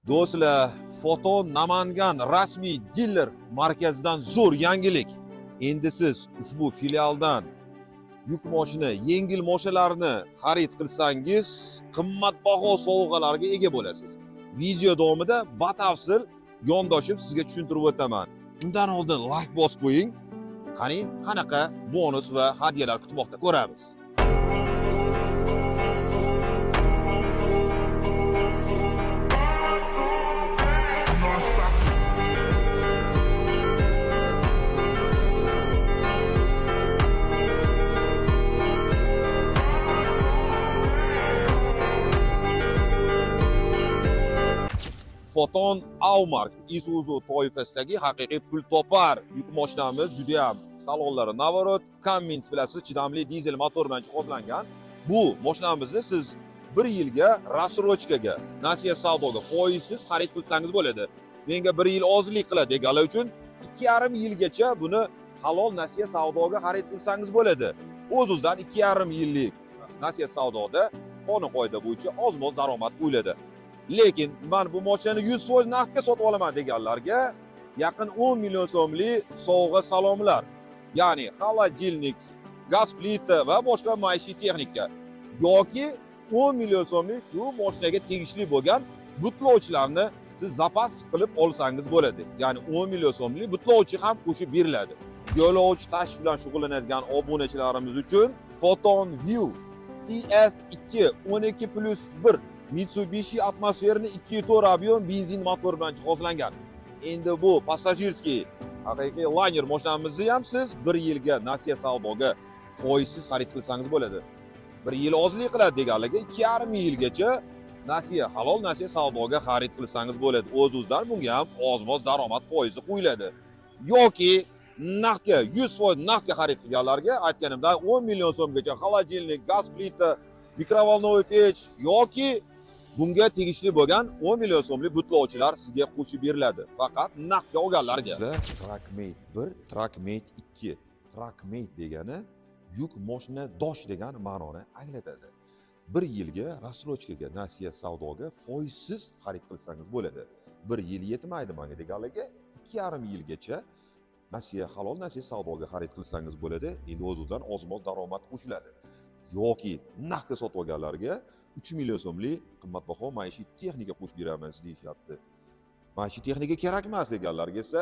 Do'stlar, Foton Namangan rasmiy diler markazidan zo'r yangilik. Endi siz ushbu filialdan yuk mashina, yengil mashinalarni xarid qilsangiz, qimmatbaho sovg'alarga ega bo'lasiz. Video davomida batafsil yondoshib sizga tushuntirib o'taman. Undan oldin like bosib qo'ying. Qani, qanaqa bonus va hadyalar kutmoqda ko'ramiz. Foton Aumark Isuzu toifasidagi haqiqiy pul topar yuk mashinamiz juda ham salonlari navorot, Cummins bilasiz, chidamli dizel motor bilan jihozlangan. Bu mashinamizni siz 1 yilga rassrochkaga, nasiya savdoga foizsiz xarid qilsangiz bo'ladi. Menga 1 yil ozlik qiladi deganlar uchun 2,5 yilgacha buni halol nasiya savdoga xarid qilsangiz bo'ladi. O'z-o'zidan 2,5 yillik nasiya savdoda qonun qoida bo'yicha oz-moz daromad qo'yiladi. Lekin men bu mashinani 100% naqdga sotib olaman deganlarga yaqin 10 million so'mlik sovg'a salomlar, ya'ni xolodilnik, gaz plita va boshqa maishiy texnika yoki 10 million so'mlik shu mashinaga tegishli bo'lgan butlovchilarni siz zapas qilib olsangiz bo'ladi. Ya'ni 10 million so'mlik butlovchi ham qo'shib beriladi. Yo'lovchi tashish bilan shug'ullanadigan obunachilarimiz uchun Foton View CS2 12+1 Mitsubishi atmosferni 2.4 ob'yom benzin motor bilan jihozlangan. Endi bu passajirskiy haqiqiy layner mashinamizni ham siz 1 yilga nasiya savdoga foizsiz xarid qilsangiz bo'ladi. 1 yil ozlik qiladi deganlarga 2,5 yilgacha nasiya, halol nasiya savdoga xarid qilsangiz bo'ladi. O'z-o'zidan bunga ham oz-moz daromad foizi qo'yiladi. Yoki naqdga 100% naqdga xarid qilganlarga aytganimdek 10 million so'mgacha xolodilnik, gaz plita, mikrovolnovoy pech yoki bunga tegishli bo'lgan 10 million so'mlik butlovchilar sizga qo'shib beriladi. Faqat naqdga olganlarga. Trackmate 1, Trackmate 2. Trackmate degani yuk mashina dosh degan ma'noni anglatadi. 1 yilga rassrochkaga, nasiya savdoga foizsiz xarid qilsangiz bo'ladi. 1 yil yetmaydi menga deganlarga 2,5 yilgacha nasiya, halol nasiya savdoga xarid qilsangiz bo'ladi. Endi o'z-o'zidan oz-moz daromad qo'shiladi. Yoki naqdga sotib olganlarga 3 million so'mlik qimmatbaho maishiy texnika qo'shib beramiz deyishyapti. Maishiy texnika kerak emas deganlarga esa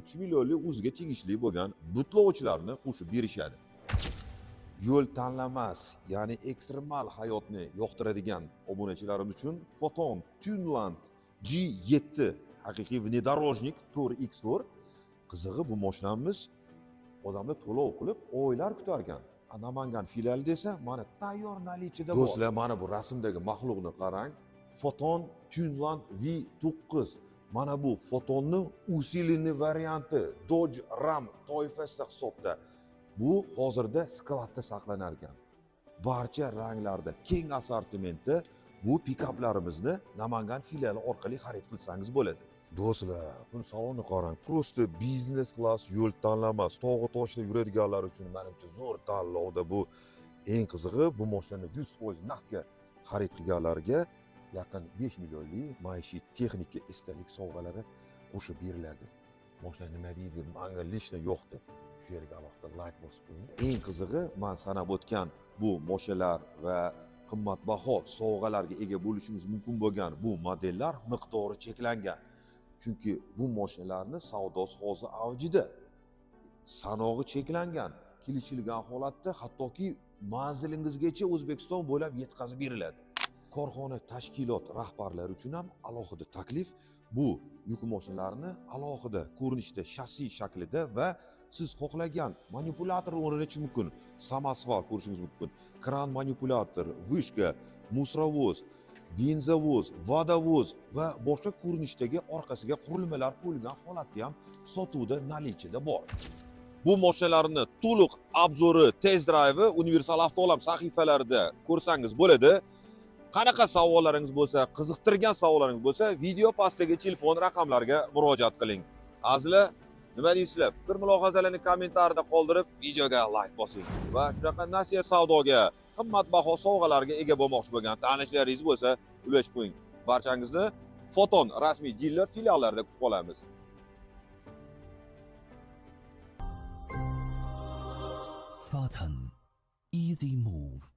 3 millionlik o'ziga tegishli bo'lgan butlovchilarni qo'shib berishadi. Yo'l tanlamas, ya'ni ekstremal hayotni yoqtiradigan obunachilarimiz uchun Foton Tunland G7 haqiqiy внедорожник 4x4. Qizig'i bu mashinamiz odamlar to'lov qilib oylar kutar ekan. Namangan filiali desa, mana tayyor nalichida bor. Do'stlar, mana bu rasmdagi maxluqni qarang. Foton Tunland V9. Mana bu Fotonning usilini varianti, Dodge Ram toifasida hisobda. Bu hozirda skladda saqlanar ekan. Barcha ranglarda, keng assortimentda bu pikaplarimizni Namangan filiali orqali xarid qilsangiz bo'ladi. Do'stlar, buni salonni qarang. Prosta biznes klass yo'l tanlamas. Tog'i toshda yuradiganlar uchun menimcha zo'r tanlovda bu. Eng qizig'i, bu mashinani 100% naqdga xarid qilganlarga yaqin 5 millionlik maishiy texnika esdalik sovg'alari qo'shib beriladi. Mashina nima deydi? Menga lishni yo'qdi. Shu yerga alohida like bosib qo'ying. Eng qizig'i, men sanab o'tgan bu mashinalar va qimmatbaho sovg'alarga ega bo'lishingiz mumkin bo'lgan bu modellar miqdori cheklangan. Chunki bu mashinalarni savdosi hozir avjida. Sanog'i cheklangan, kelishilgan holatda hattoki manzilingizgacha O'zbekiston bo'ylab yetkazib beriladi. Korxona tashkilot rahbarlari uchun ham alohida taklif bu yuk mashinalarini alohida ko'rinishda, shassi shaklida va siz xohlagan manipulyator o'rnatish mumkin. Samosvar ko'rishingiz mumkin. Kran manipulyator, vishka, musrovoz, benzovoz, vodovoz va boshqa ko'rinishdagi orqasiga qurilmalar qo'yilgan holatda ham sotuvda nalichida bor. Bu mashinalarni to'liq obzori, test drayvi Universal Avtoolam sahifalarida ko'rsangiz bo'ladi. Qanaqa savollaringiz bo'lsa, qiziqtirgan savollaringiz bo'lsa, video pastdagi telefon raqamlariga murojaat qiling. Azizlar, nima deysizlar? Fikr mulohazalarni kommentariyada qoldirib, videoga like bosing va shunaqa nasiya savdoga, qimmatbaho sovg'alarga ega bo'lmoqchi bo'lgan tanishlaringiz bo'lsa, ulashib qo'ying. Barchangizni Foton rasmiy diler filiallarida kutib qolamiz. Foton. Easy move.